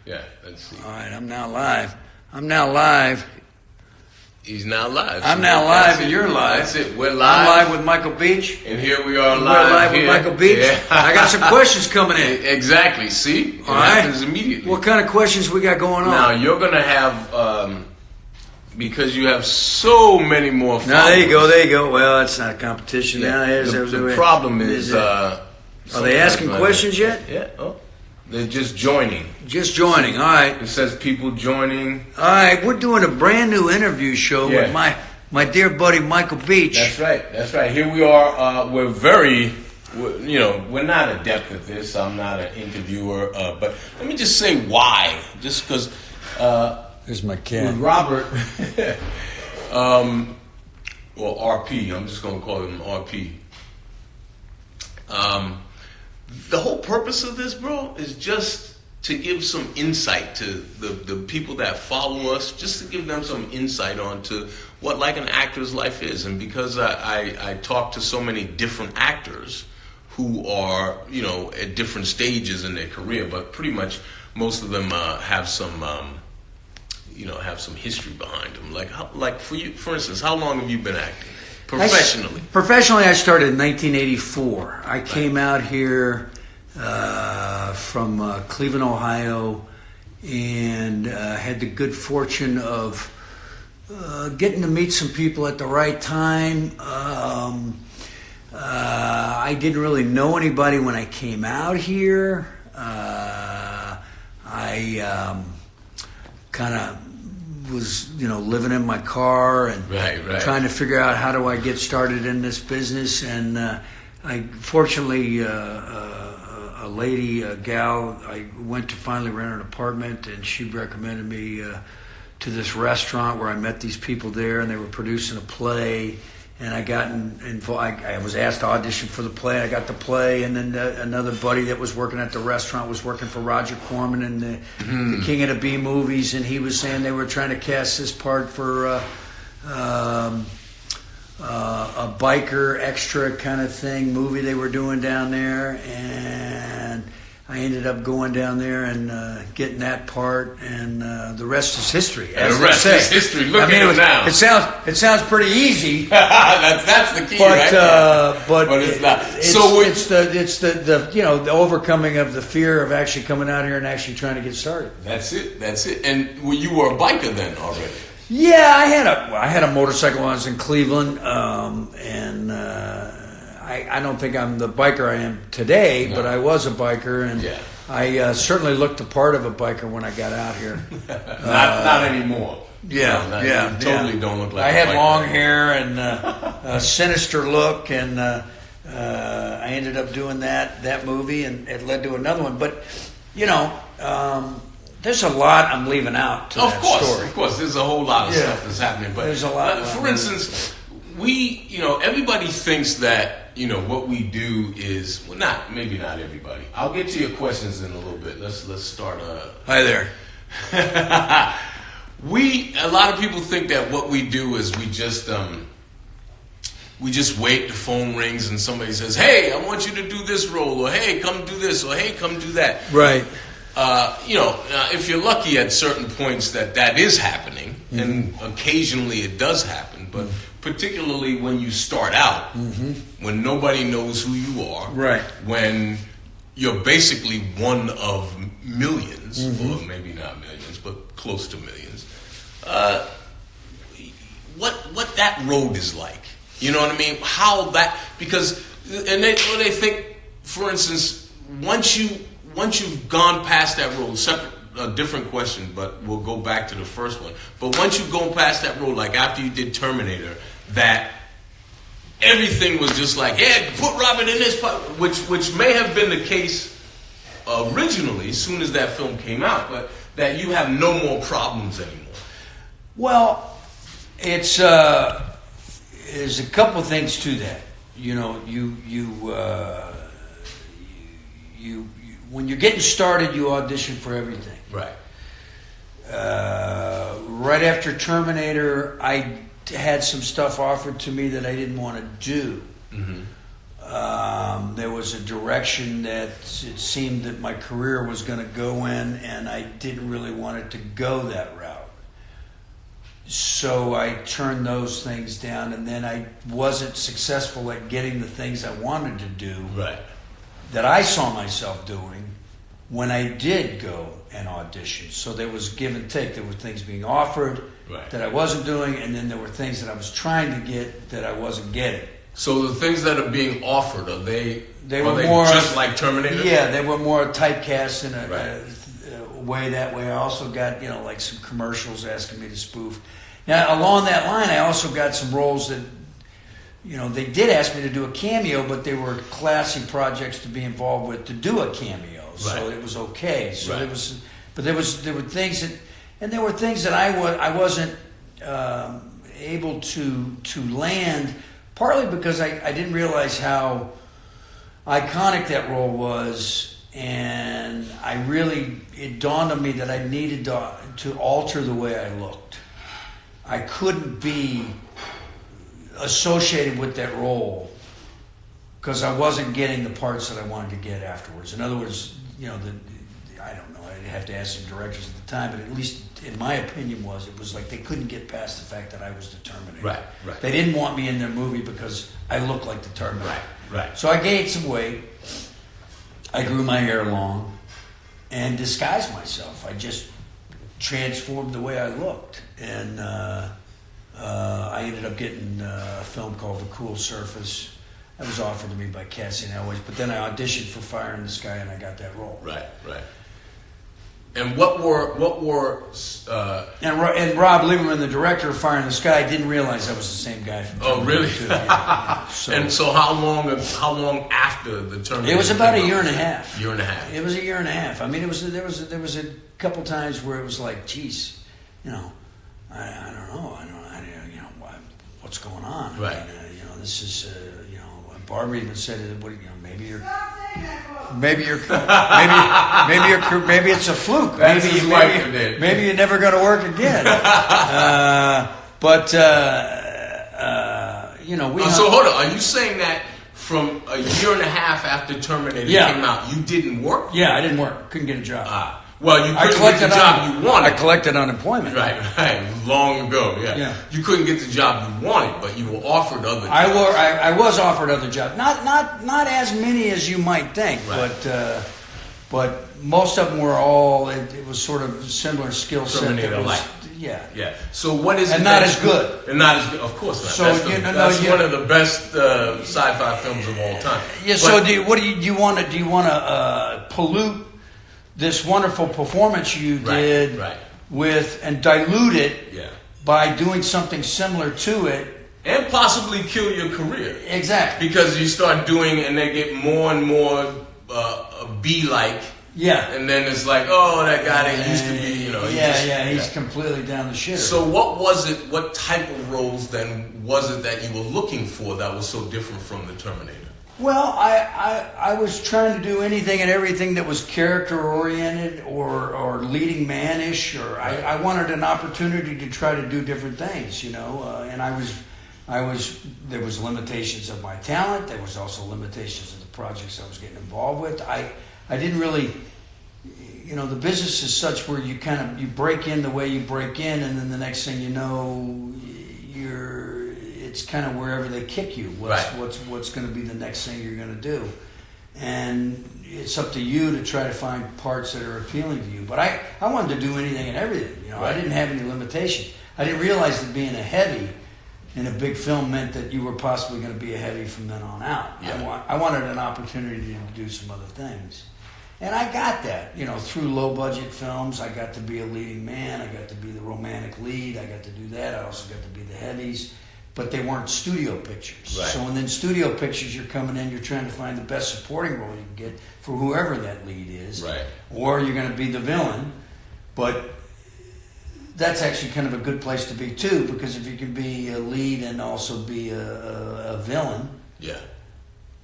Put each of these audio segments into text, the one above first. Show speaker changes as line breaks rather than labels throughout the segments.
Yeah, let's see.
All right, I'm now live. I'm now live.
He's now live.
I'm now live, and you're live.
That's it. We're
I'm
live.
live with Michael Beach.
And here we are
We're
live.
live
here.
with Michael Beach.
Yeah.
I got some questions coming in.
Exactly. See? It
All right.
happens immediately.
What kind of questions we got going on?
Now, you're going to have, because you have so many more followers.
No, there you go. Well, it's not a competition now.
The problem is...
are they asking questions yet?
Yeah. Oh, they're just joining.
Just joining. All right.
It says people joining.
All right. We're doing a brand new interview show
Yeah.
with my dear buddy Michael Beach.
That's right. That's right. Here we are. We're not adept at this. I'm not an interviewer. But let me just say why. Just because...
Here's my
with
cat.
Robert, well, RP, I'm just going to call him RP. The whole purpose of this, bro, is just to give some insight to the people that follow us, just to give them some insight onto what like an actor's life is. And because I talk to so many different actors who are, at different stages in their career, but pretty much most of them have some... have some history behind them. Like for you, for instance, how long have you been acting professionally?
Professionally, I started in 1984. I came out here from Cleveland, Ohio, and had the good fortune of getting to meet some people at the right time. I didn't really know anybody when I came out here. I kind of was living in my car and trying to figure out how do I get started in this business. And I fortunately a lady, a gal, I went to finally rent an apartment, and she recommended me to this restaurant where I met these people there, and they were producing a play. And I got involved. I was asked to audition for the play. I got the play, and then another buddy that was working at the restaurant was working for Roger Corman in the King of the Bee movies, and he was saying they were trying to cast this part for a biker extra kind of thing movie they were doing down there, and I ended up going down there and getting that part, and the rest is history.
And the rest is history. Look at it now.
It sounds pretty easy.
that's the key,
but,
right?
But
it's not.
It's the overcoming of the fear of actually coming out here and actually trying to get started.
That's it. And you were a biker then already.
Yeah, I had a motorcycle when I was in Cleveland, and I don't think I'm the biker I am today, but I was a biker, and I certainly looked the part of a biker when I got out here.
Not anymore.
Yeah,
you totally don't look like
I
a
had
biker.
long hair and a sinister look, and I ended up doing that movie, and it led to another one. But, there's a lot I'm leaving out to that story.
Of course, there's a whole lot of stuff that's happening. But
there's a lot.
For instance, everybody thinks that what we do is maybe not everybody. I'll get to your questions in a little bit. Let's start.
Hi there.
A lot of people think that what we do is we just wait, the phone rings and somebody says, "Hey, I want you to do this role," or "Hey, come do this," or "Hey, come do that."
Right.
If you're lucky at certain points that is happening, and occasionally it does happen, but particularly when you start out, when nobody knows who you are,
right?
When you're basically one of millions, or maybe not millions, but close to millions. What that road is like, you know what I mean? How that, because they think, for instance, once you've gone past that road, a different question, but we'll go back to the first one. But once you've gone past that road, like after you did Terminator, that everything was just like, yeah, put Robert in this part, which may have been the case originally, as soon as that film came out, but that you have no more problems anymore.
Well, there's a couple of things to that. When you're getting started, you audition for everything.
Right.
Right after Terminator, I had some stuff offered to me that I didn't want to do. There was a direction that it seemed that my career was going to go in, and I didn't really want it to go that route. So I turned those things down, and then I wasn't successful at getting the things I wanted to do that I saw myself doing when I did go and audition. So there was give and take. There were things being offered that I wasn't doing, and then there were things that I was trying to get that I wasn't getting.
So the things that are being offered, are they
more
just like Terminator?
Yeah, they were more typecast in a way that way. I also got, like some commercials asking me to spoof. Now, along that line, I also got some roles that, they did ask me to do a cameo, but they were classy projects to be involved with to do a cameo. So it was okay. So there were things that, and there were things that I wasn't able to land. Partly because I didn't realize how iconic that role was, and it dawned on me that I needed to alter the way I looked. I couldn't be associated with that role because I wasn't getting the parts that I wanted to get afterwards. In other words, I don't know, I'd have to ask some directors at the time, but at least in my opinion it was like they couldn't get past the fact that I was the Terminator.
Right.
They didn't want me in their movie because I looked like the Terminator.
Right.
So I gained some weight. I grew my hair long and disguised myself. I just transformed the way I looked. And I ended up getting a film called The Cool Surface. That was offered to me by Cassie Elwes, but then I auditioned for Fire in the Sky and I got that role.
Right. And what were
and Rob Lieberman, the director of Fire in the Sky, didn't realize I was the same guy from Terminator.
Oh, really?
2. Yeah.
So how long after the Terminator?
It was about a year and a half.
Year and a half.
It was a year and a half. I mean, there was a couple times where it was like, geez, I don't know, what's going on?
Right.
I mean, this is Barbara even said it. Maybe it's a fluke. Maybe you're never going to work again.
So hold on. Are you saying that from a year and a half after Terminator came out, you didn't work?
Yeah, I didn't work. Couldn't get a job.
Well, you couldn't get the job you wanted.
I collected unemployment.
Right. Long ago, yeah. You couldn't get the job you wanted, but you were offered other jobs.
I was offered other jobs. Not as many as you might think, but most of them were all. It was sort of similar skill set.
Terminator-like.
Yeah.
So what is it?
And not as good.
And not as good. Of course not.
So
that's one of the best sci-fi films of all time.
Yeah. So do you want to pollute this wonderful performance you did with and dilute it by doing something similar to it
and possibly kill your career?
Exactly.
Because you start doing and they get more and more B-like.
Yeah.
And then it's like, oh, that guy that used to be,
he's completely down the shitter.
So what type of roles then was it that you were looking for that was so different from the Terminator?
Well, I was trying to do anything and everything that was character-oriented or leading man-ish, or I wanted an opportunity to try to do different things, and there was limitations of my talent. There was also limitations of the projects I was getting involved with. I didn't really, the business is such where you you break in the way you break in, and then the next thing you know, it's kind of wherever they kick you. What's going to be the next thing you're going to do, and it's up to you to try to find parts that are appealing to you. But I wanted to do anything and everything. I didn't have any limitation. I didn't realize that being a heavy in a big film meant that you were possibly going to be a heavy from then on out. Yeah. I wanted an opportunity to do some other things. And I got that, through low-budget films. I got to be a leading man. I got to be the romantic lead. I got to do that. I also got to be the heavies. But they weren't studio pictures.
Right.
So in studio pictures, you're coming in, you're trying to find the best supporting role you can get for whoever that lead is.
Right.
Or you're going to be the villain. But that's actually kind of a good place to be, too, because if you can be a lead and also be a villain,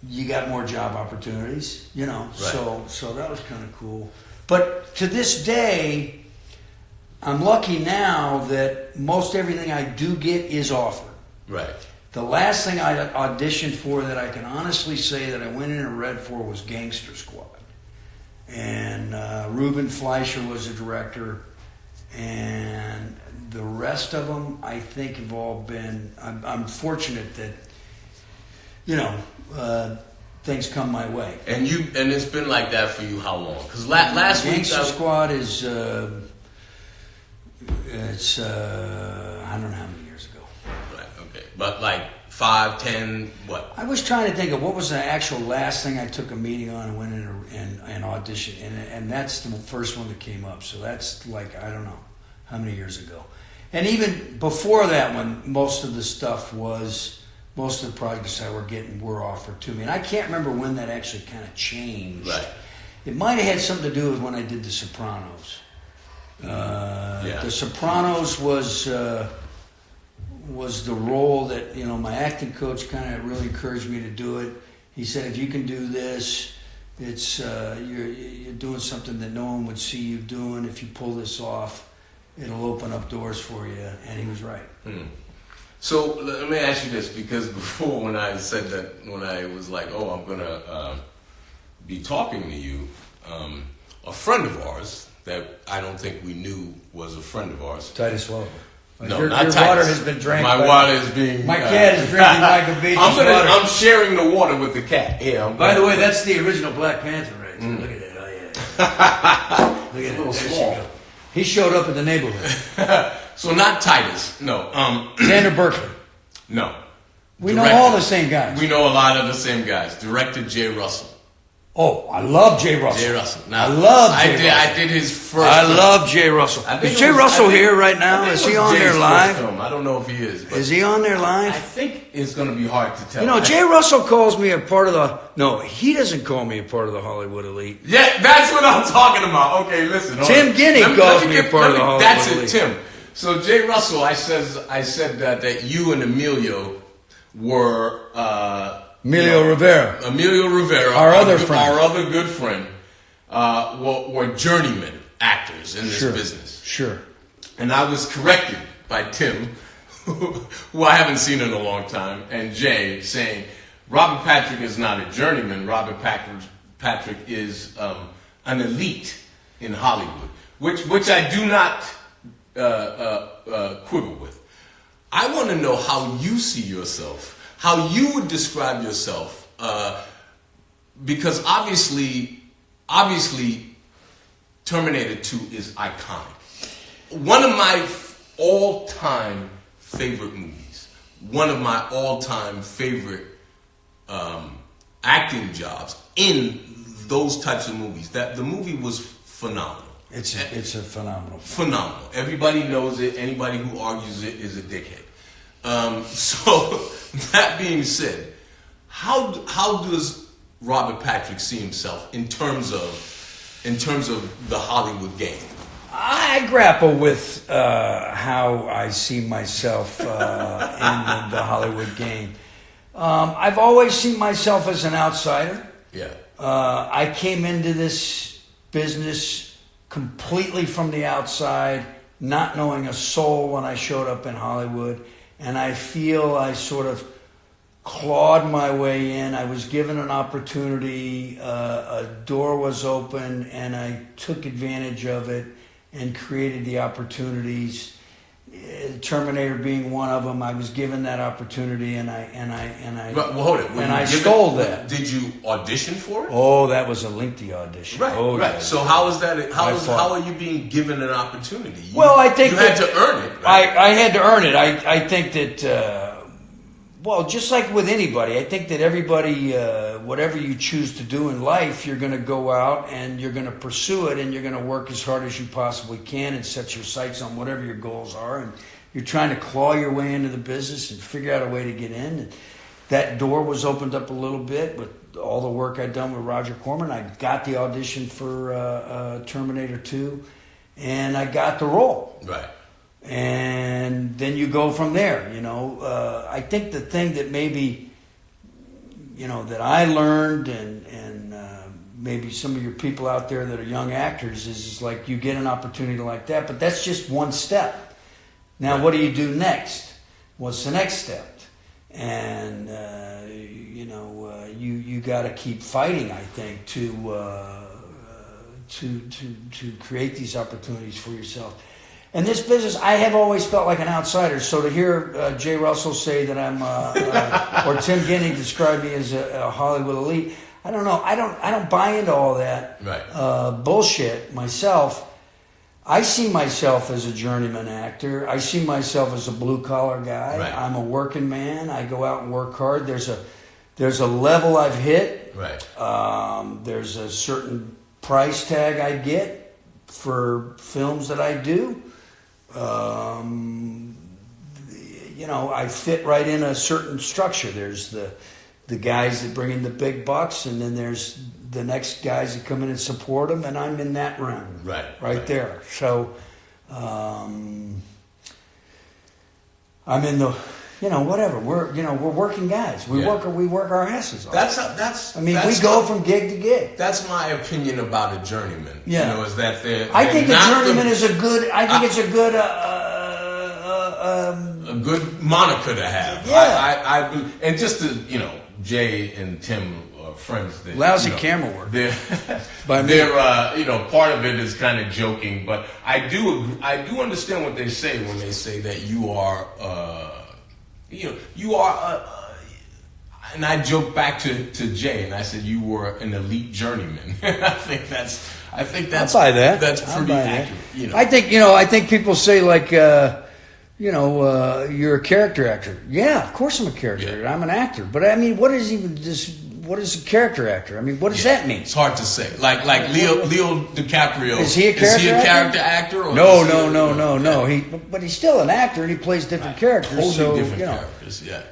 you got more job opportunities, Right. So that was kind of cool. But to this day, I'm lucky now that most everything I do get is offered.
Right.
The last thing I auditioned for that I can honestly say that I went in and read for was Gangster Squad. And Ruben Fleischer was the director. And the rest of them, I think, have all been... I'm fortunate that, things come my way.
And it's been like that for you how long? Because last week...
Gangster Squad is... it's... I don't know how many years ago.
Right, okay. But like 5, 10, what?
I was trying to think of what was the actual last thing I took a meeting on and went in and auditioned. And that's the first one that came up. So that's like, I don't know how many years ago. And even before that one, most of the projects I were getting were offered to me. And I can't remember when that actually kind of changed.
Right.
It might have had something to do with when I did The Sopranos. The Sopranos was the role that my acting coach kind of really encouraged me to do it. He said, if you can do this, it's you're doing something that no one would see you doing. If you pull this off, it'll open up doors for you. And he was right.
So let me ask you this, because before when I said that, when I was like, oh, I'm gonna be talking to you, a friend of ours that I don't think we knew was a friend of ours.
Titus Welliver.
No,
your
not Titus.
Water has been drank.
My water is being...
My cat is drinking Michael Beach's water.
I'm sharing the water with the cat. Yeah.
By the way, that's the original Black Panther right there. Look at that. Oh, yeah. Look at that.
Small.
He showed up in the neighborhood.
So not Titus. No.
Xander Berkeley.
No.
We know all the same guys.
We know a lot of the same guys. Director Jay Russell.
Oh, I love Jay Russell.
Jay Russell. Now,
I
did his first.
I love Jay Russell. Is Jay Russell here right now? Is he on there live?
I don't know if he is.
Is he on there live?
I think it's going to be hard to tell.
Jay Russell calls me a part of the... No, he doesn't call me a part of the Hollywood elite.
Yeah, that's what I'm talking about. Okay, listen.
Tim Guinea calls me a part of the Hollywood elite.
That's it, Tim. So Jay Russell, I said that you and Emilio were...
Emilio Rivera,
our
other good friend,
were journeyman actors in this business.
Sure.
And I was corrected by Tim, who I haven't seen in a long time, and Jay saying, Robert Patrick is not a journeyman. Robert Patrick is an elite in Hollywood, which I do not quibble with. I want to know how you see yourself. How you would describe yourself, because obviously, Terminator 2 is iconic. One of my all-time favorite movies. One of my all-time favorite acting jobs in those types of movies. That the movie was phenomenal.
It's a phenomenal.
Phenomenal. Everybody knows it. Anybody who argues it is a dickhead. So that being said, how does Robert Patrick see himself in terms of the Hollywood game?
I grapple with how I see myself in the Hollywood game. I've always seen myself as an outsider.
Yeah.
I came into this business completely from the outside, not knowing a soul when I showed up in Hollywood. And I feel I sort of clawed my way in. I was given an opportunity, a door was open, and I took advantage of it and created the opportunities. Terminator being one of them, I was given that opportunity, and I
hold it.
And I stole that.
Did you audition for it?
Oh, that was a lengthy audition.
Right,
right.
Yeah. So how is that? How are you being given an opportunity?
I think
you had to earn it. Right?
I had to earn it. I think that. Just like with anybody, I think that everybody, whatever you choose to do in life, you're going to go out and you're going to pursue it, and you're going to work as hard as you possibly can and set your sights on whatever your goals are, and you're trying to claw your way into the business and figure out a way to get in. And that door was opened up a little bit with all the work I'd done with Roger Corman. I got the audition for Terminator 2, and I got the role.
Right.
And then you go from there, I think the thing that maybe, that I learned and maybe some of your people out there that are young actors is like you get an opportunity like that, but that's just one step. Now, What do you do next? What's the next step? and you got to keep fighting. I think to create these opportunities for yourself. And this business, I have always felt like an outsider. So to hear Jay Russell say that I'm, or Tim Guinea describe me as a Hollywood elite, I don't know. I don't buy into all that bullshit myself. I see myself as a journeyman actor. I see myself as a blue collar guy.
Right.
I'm a working man. I go out and work hard. There's a level I've hit.
Right.
There's a certain price tag I get for films that I do. I fit right in a certain structure. There's the guys that bring in the big bucks, and then there's the next guys that come in and support them, and I'm in that round. Right there. So, I'm in the, whatever. We're working guys. We work our asses off. We go from gig to gig.
That's my opinion about a journeyman.
Yeah.
Is that
I think a journeyman is a good. I think it's a good.
A good moniker to have.
Yeah.
And just to Jay and Tim are friends. That,
lousy camera work.
They're part of it is kind of joking, but I do understand what they say when they say that you are. And I joke back to Jay, and I said you were an elite journeyman. I think that's.
I'll buy that.
That's pretty accurate.
I think people say like, you're a character actor. Yeah, of course I'm a character actor. I'm an actor. But I mean, what is a character actor? I mean, what does that mean?
It's hard to say. Like Leo DiCaprio.
Is he a character
actor? Or
no. But he's still an actor, and he plays different characters.
Totally different characters. Yeah.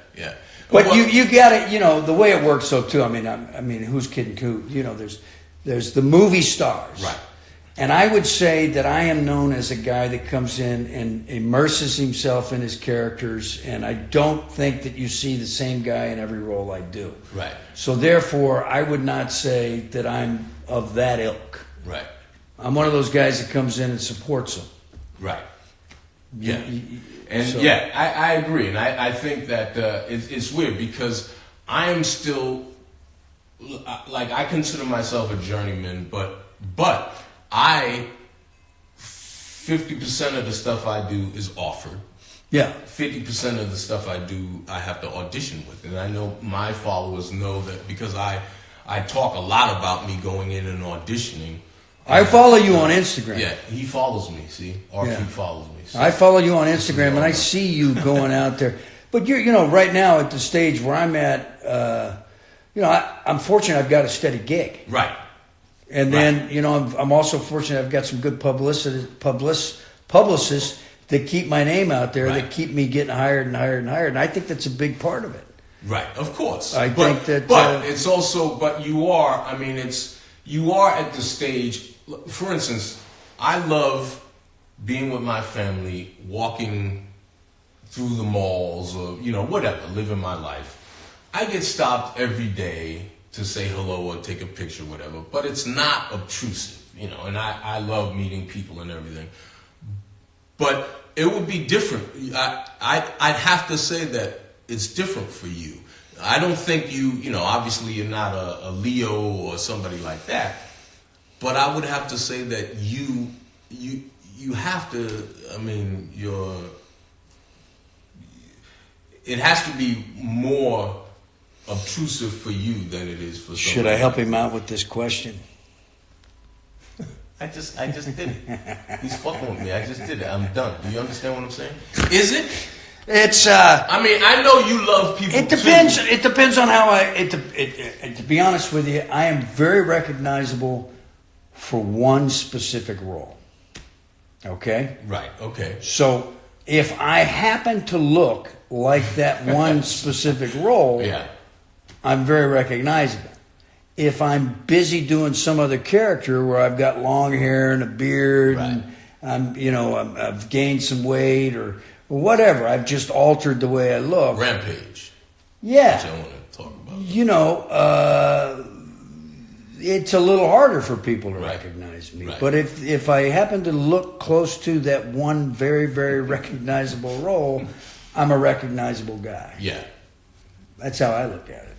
But you got it. The way it works, though, too. I mean, who's kidding who? There's the movie stars,
right?
And I would say that I am known as a guy that comes in and immerses himself in his characters, and I don't think that you see the same guy in every role I do.
Right.
So therefore, I would not say that I'm of that ilk.
Right.
I'm one of those guys that comes in and supports them.
Right. Yeah. I agree, and I think that it's weird because I am still I consider myself a journeyman, but 50% of the stuff I do is offered.
Yeah.
50% of the stuff I do, I have to audition with, and I know my followers know that because I talk a lot about me going in and auditioning.
I follow you on Instagram.
Yeah, he follows me. See, RP follows me. So.
I follow you on Instagram, and I see you going out there. But you're, right now at the stage where I'm at. I'm fortunate. I've got a steady gig.
Right.
And then I'm also fortunate. I've got some good publicists that keep my name out there. That keep me getting hired and hired and hired. And I think that's a big part of it.
Right. Of course.
But
it's also. But you are. I mean, you are at the stage. For instance, I love being with my family, walking through the malls or, whatever, living my life. I get stopped every day to say hello or take a picture, whatever, but it's not obtrusive, and I love meeting people and everything. But it would be different. I'd have to say that it's different for you. I don't think obviously you're not a Leo or somebody like that, but I would have to say that you have to, it has to be more obtrusive for you than it is for somebody.
Should I help him out with this question?
I just did it. He's fucking with me. I just did it. I'm done. Do you understand what I'm saying? Is it?
It's.
I know you love people.
It depends. Too. It depends on how to be honest with you, I am very recognizable for one specific role. Okay.
Right. Okay.
So if I happen to look like that one specific role, I'm very recognizable. If I'm busy doing some other character where I've got long hair and a beard and I've gained some weight or whatever, I've just altered the way I look.
Rampage.
Yeah.
Which I want to talk about.
It's a little harder for people to recognize me. Right. But if I happen to look close to that one very, very recognizable role, I'm a recognizable guy.
Yeah.
That's how I look at it.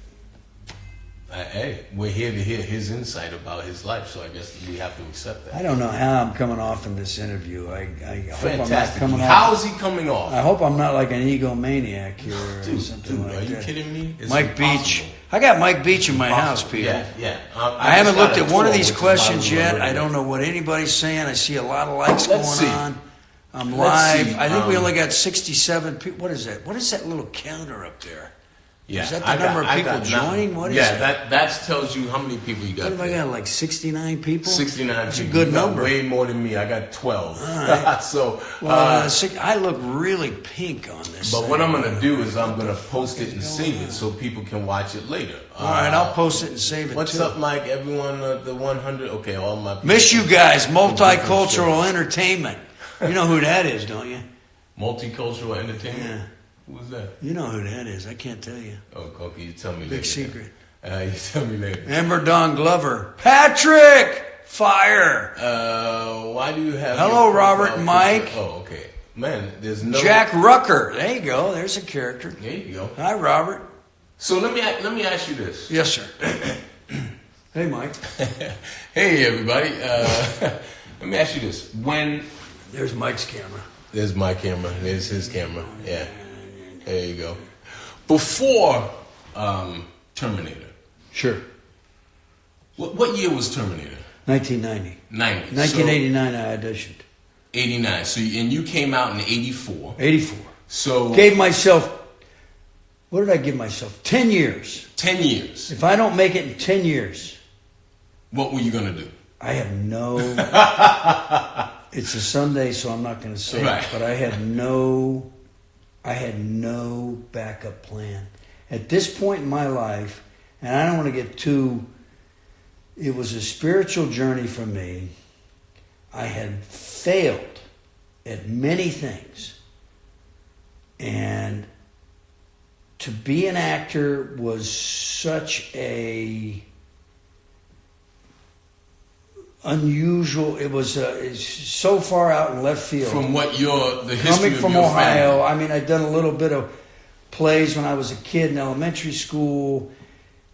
Hey, we're here to hear his insight about his life, so I guess we have to accept that.
I don't know how I'm coming off in this interview. I hope I'm not
Fantastic.
coming
How
off.
is he coming off?
I hope I'm not like an egomaniac here or something
Dude,
like
are you
that.
kidding me? It's
Mike
impossible.
Beach. I got Mike Beach in my house,
Impossible.
people.
Yeah.
I haven't
just
looked
got
at
a
one of
tour,
these
which is
questions
why we
yet.
were
I don't know what anybody's saying. I see a lot of likes
Let's
going
see.
on. I'm
Let's
live.
see,
I think we only got 67 people. What is that? What is that little counter up there?
Yeah,
Is that the number of people joining? What is that?
That tells you how many people you got.
What have I
there.
got? Like 69 people?
69
That's
people.
a good
You got
number.
way more than me. I got 12.
All right.
So,
Well, I look really pink on this.
but
thing.
what I'm going to do is I'm going to post it and save it so people can watch it later.
All right, I'll post it and save it
What's
too.
up, Mike? Everyone, the 100. Okay, all my people.
Miss you guys, multicultural entertainment. You know who that is, don't you?
Multicultural entertainment.
Yeah.
Who was that?
You know who that is. I can't tell you.
Oh, okay. You tell me later.
Big secret.
You tell me later.
Amber Dawn Glover. Patrick! Fire!
Why do you have?
Hello,
your profile
Robert and Mike.
picture? Oh, okay. Man, there's no.
Jack Rucker. There you go. There's a character.
There you go.
Hi, Robert.
So let me ask you this.
Yes, sir. Hey, Mike.
Hey, everybody. Let me ask you this. When
There's Mike's camera.
there's my camera, there's his camera. Yeah. There you go. Before Terminator.
Sure.
What year was Terminator?
1990.
90.
1989, I auditioned.
89. So and you came out in 84.
84.
So
Gave myself, what did I give myself? 10 years.
10 years.
If I don't make it in 10 years,
What were you gonna do?
I have no. It's a Sunday, so I'm not going to say
Right.
it. But I had no backup plan at this point in my life, and I don't want to get too. It was a spiritual journey for me. I had failed at many things, and to be an actor was such a unusual. It was it's so far out in left field.
From what the history
Coming
of
from
your
Ohio,
family.
I mean, I'd done a little bit of plays when I was a kid in elementary school.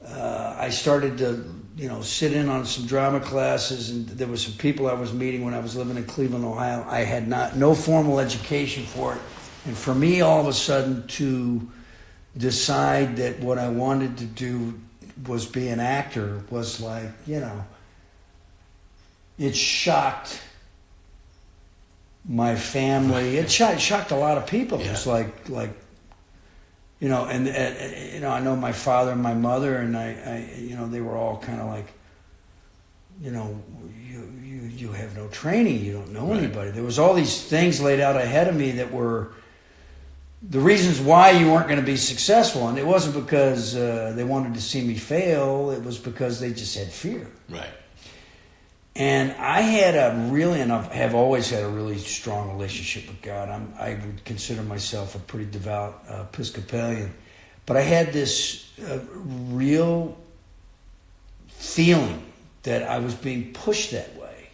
I started to, sit in on some drama classes, and there were some people I was meeting when I was living in Cleveland, Ohio. I had no formal education for it, and for me, all of a sudden, to decide that what I wanted to do was be an actor was like, it shocked my family. It shocked a lot of people.
Yeah.
It was like and I know my father and my mother, and I they were all kind of like, you have no training, you don't know anybody. There was all these things laid out ahead of me that were the reasons why you weren't going to be successful, and it wasn't because they wanted to see me fail. It was because they just had fear.
Right.
And I had and I have always had a really strong relationship with God. I would consider myself a pretty devout Episcopalian. But I had this real feeling that I was being pushed that way.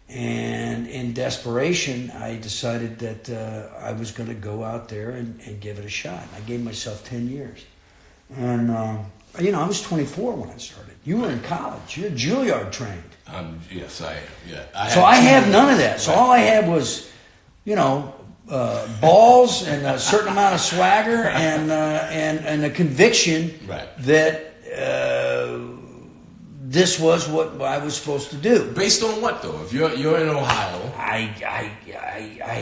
And in desperation, I decided that I was going to go out there and give it a shot. I gave myself 10 years. And, I was 24 when I started. You were in college. You're Juilliard trained.
Yes, I am. Yeah.
I have none of that. So all I had was, balls and a certain amount of swagger and a conviction that this was what I was supposed to do.
Based on what though? If you're in Ohio,
I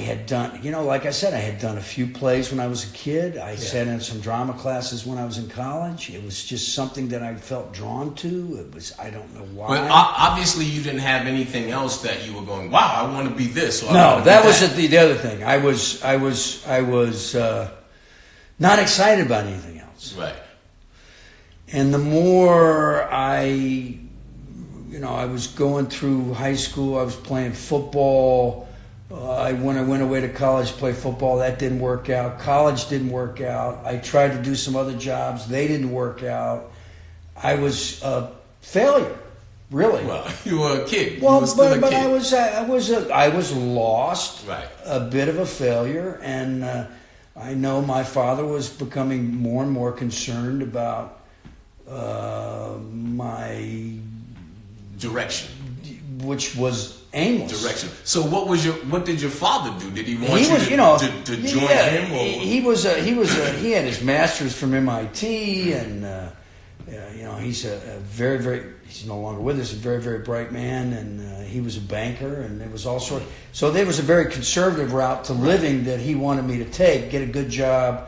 had done, like I said, I had done a few plays when I was a kid. I sat in some drama classes when I was in college. It was just something that I felt drawn to. It was, I don't know why.
but obviously you didn't have anything else that you were going, wow, I want to be this. Or
No, that was the other thing. I was not excited about anything else.
Right.
And the more I was going through high school, I was playing football. When I went away to college to play football, that didn't work out. College didn't work out. I tried to do some other jobs. They didn't work out. I was a failure, really.
Well, you were a kid.
Well,
you were still
but
a kid.
I was lost.
Right.
A bit of a failure, and I know my father was becoming more and more concerned about my
direction,
which was aimless.
Direction. So what did your father do? Did he want to join him? Or?
He had his master's from MIT, and he's a very, very, he's no longer with us, a very, very bright man, and he was a banker, and there was all sorts. So there was a very conservative route to living that he wanted me to take, get a good job,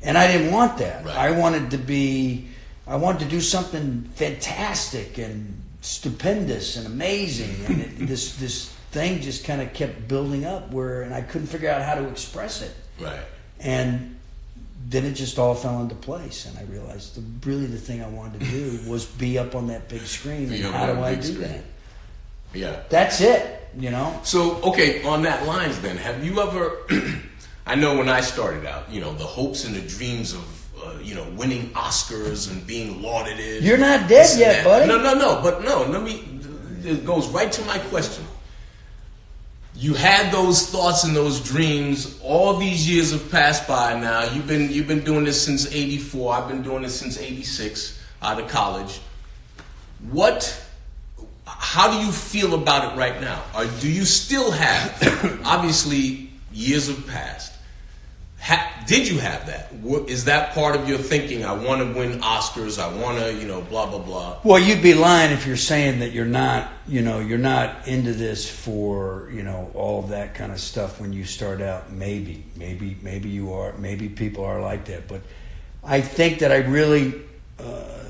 and I didn't want that.
Right.
I wanted to do something fantastic and stupendous and amazing, and this thing just kind of kept building up and I couldn't figure out how to express it.
Right.
And then it just all fell into place, and I realized the thing I wanted to do was be up on that big screen. And how do I do that?
Yeah.
That's it,
So, okay, on that lines then, have you ever, I know when I started out, the hopes and the dreams of, winning Oscars and being lauded.
You're not dead yet, buddy.
No, it goes right to my question. You had those thoughts and those dreams. All these years have passed by now. You've been doing this since '84. I've been doing this since '86 out of college. How do you feel about it right now? Or do you still have, obviously years have passed. Did you have that? Is that part of your thinking? I want to win Oscars. I want to, blah, blah, blah.
Well, you'd be lying if you're saying that you're not into this for, all of that kind of stuff when you start out. Maybe you are. Maybe people are like that. But I think that I really,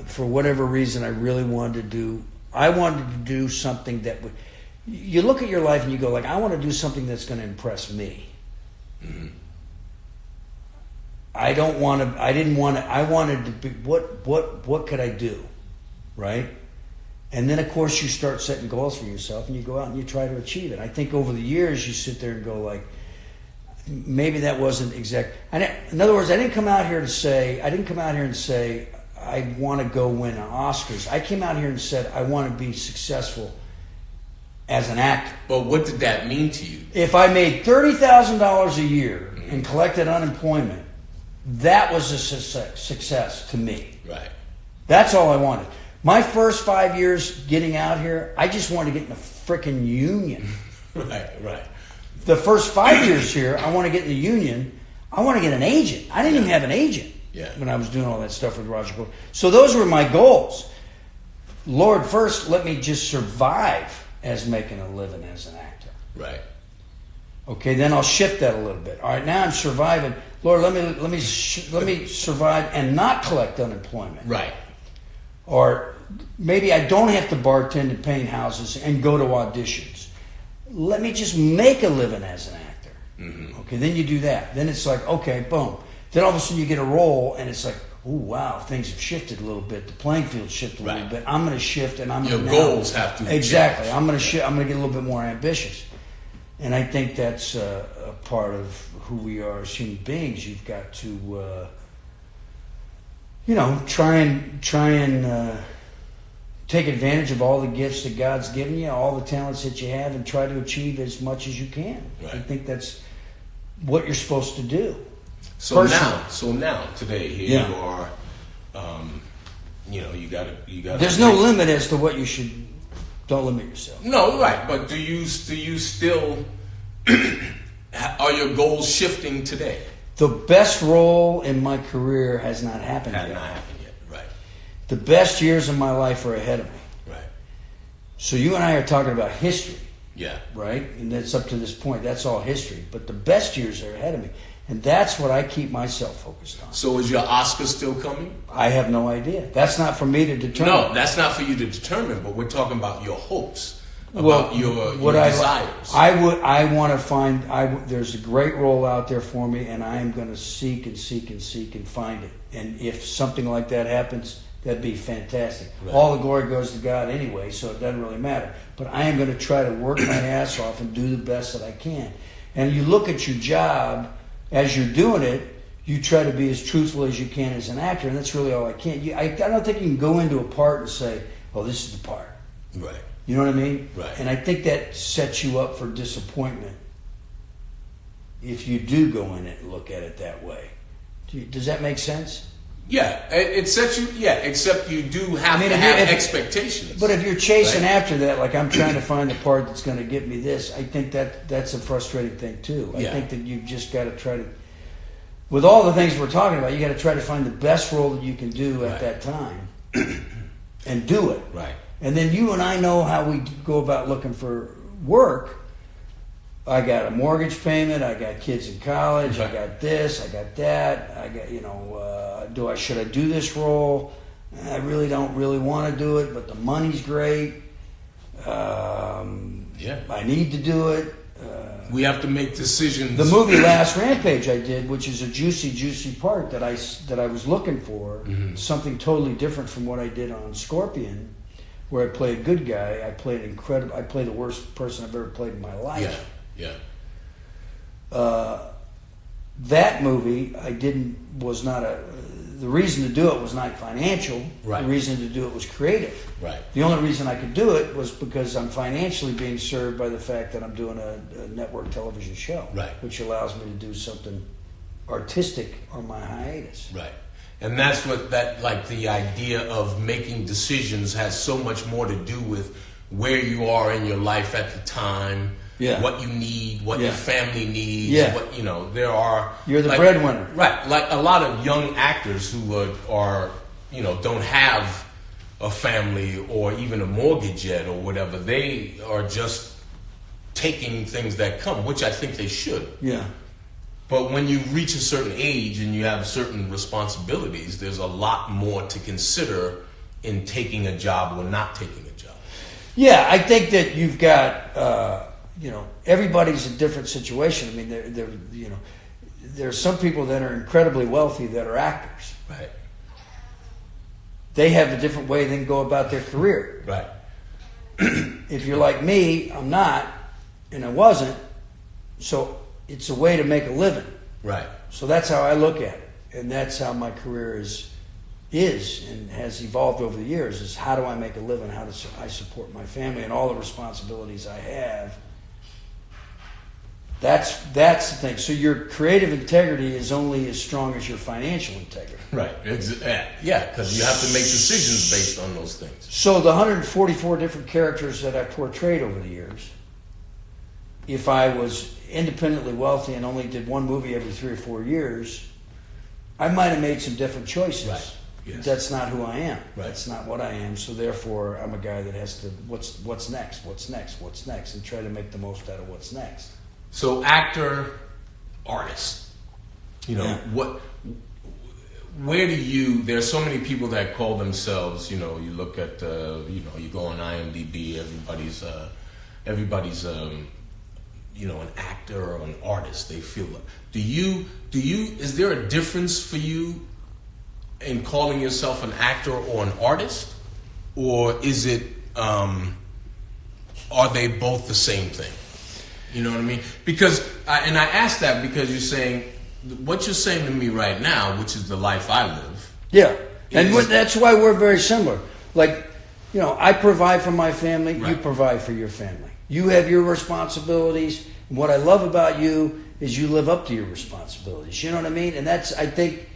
for whatever reason, I really wanted to do something that would, you look at your life and you go like, I want to do something that's going to impress me. Mm-hmm. I wanted to be, what could I do? Right? And then of course you start setting goals for yourself and you go out and you try to achieve it. I think over the years you sit there and go like, maybe that wasn't exact. In other words, I didn't come out here and say, I want to go win Oscars. I came out here and said, I want to be successful as an actor.
But what did that mean to you?
If I made $30,000 a year and collected unemployment, that was a success to me.
Right.
That's all I wanted. My first 5 years getting out here, I just wanted to get in a freaking union.
Right.
The first 5 years here, I want to get in the union. I want to get an agent. I didn't even have an agent when I was doing all that stuff with Roger Cole. So those were my goals. Lord, first, let me just survive as making a living as an actor.
Right.
Okay, then I'll shift that a little bit. All right, now I'm surviving. Lord, let me survive and not collect unemployment.
Right.
Or maybe I don't have to bartend in paying houses and go to auditions. Let me just make a living as an actor. Mm-hmm. Okay, then you do that. Then it's like, okay, boom. Then all of a sudden you get a role and it's like, oh, wow, things have shifted a little bit. The playing field shifted a little bit. I'm going to shift and I'm going to...
Your goals have to
exactly.
change.
I'm going to shift. I'm going to get a little bit more ambitious. And I think that's a part of who we are as human beings. You've got to, try and take advantage of all the gifts that God's given you, all the talents that you have, and try to achieve as much as you can. Right. I think that's what you're supposed to do.
So now, today, here you are. You got to.
There's no limit as to what you should. Don't limit yourself.
No, right. But do you still, are your goals shifting today?
The best role in my career has not happened yet.
Not happened yet, right.
The best years of my life are ahead of me.
Right.
So you and I are talking about history.
Yeah.
Right? And that's up to this point. That's all history. But the best years are ahead of me. And that's what I keep myself focused on.
So is your Oscar still coming?
I have no idea. That's not for me to determine.
No, that's not for you to determine, but we're talking about your hopes, about your desires.
I want to find, there's a great role out there for me, and I am going to seek and seek and seek and find it. And if something like that happens, that'd be fantastic. Right. All the glory goes to God anyway, so it doesn't really matter. But I am going to try to work my ass off and do the best that I can. And you look at your job, as you're doing it, you try to be as truthful as you can as an actor, and that's really all I can. I don't think you can go into a part and say, oh, this is the part.
Right.
You know what I mean?
Right.
And I think that sets you up for disappointment. if you do go in it and look at it that way. Does that make sense?
Yeah, it sets you. Yeah, except you do have to have expectations.
But if you're chasing after that, like I'm trying to find the part that's going to get me this, I think that's a frustrating thing too. I think that you've just got to try to, with all the things we're talking about, you got to try to find the best role that you can do at that time, and do it.
Right.
And then you and I know how we go about looking for work. I got a mortgage payment. I got kids in college. I got this. I got that. I got, should I do this role? I really don't really want to do it, but the money's great. I need to do it.
We have to make decisions.
The movie Last Rampage I did, which is a juicy part that I was looking for, something totally different from what I did on Scorpion, where I played a good guy. I played the worst person I've ever played in my life.
Yeah.
That movie, the reason to do it was not financial.
Right.
The reason to do it was creative.
Right.
The only reason I could do it was because I'm financially being served by the fact that I'm doing a network television show.
Right.
Which allows me to do something artistic on my hiatus.
Right. And that's the idea of making decisions has so much more to do with where you are in your life at the time.
Yeah.
What you need, what your family needs, there are...
You're the breadwinner.
Right. Like a lot of young actors who are don't have a family or even a mortgage yet or whatever. They are just taking things that come, which I think they should.
Yeah.
But when you reach a certain age and you have certain responsibilities, there's a lot more to consider in taking a job or not taking a job.
Yeah, I think that you've got... everybody's a different situation. I mean, there's some people that are incredibly wealthy that are actors.
Right.
They have a different way they can go about their career.
Right.
If you're like me, I'm not, and I wasn't. So it's a way to make a living.
Right.
So that's how I look at it, and that's how my career is and has evolved over the years. Is how do I make a living? How do I support my family and all the responsibilities I have? That's the thing. So your creative integrity is only as strong as your financial integrity.
Right. Yeah, because you have to make decisions based on those things.
So the 144 different characters that I've portrayed over the years, if I was independently wealthy and only did one movie every 3 or 4 years, I might have made some different choices.
Right. Yes.
That's not who I am.
Right.
That's not what I am. So therefore, I'm a guy that has to what's next, and try to make the most out of what's next.
So actor, artist, where do you? There's so many people that call themselves. You look at you go on IMDb. Everybody's an actor or an artist. They feel. Do you? Is there a difference for you in calling yourself an actor or an artist, or is it? Are they both the same thing? You know what I mean? Because, I ask that because you're saying, what you're saying to me right now, which is the life I live.
Yeah. And that's why we're very similar. Like, I provide for my family, right. You provide for your family. You have your responsibilities. And what I love about you is you live up to your responsibilities. You know what I mean? And that's, I think,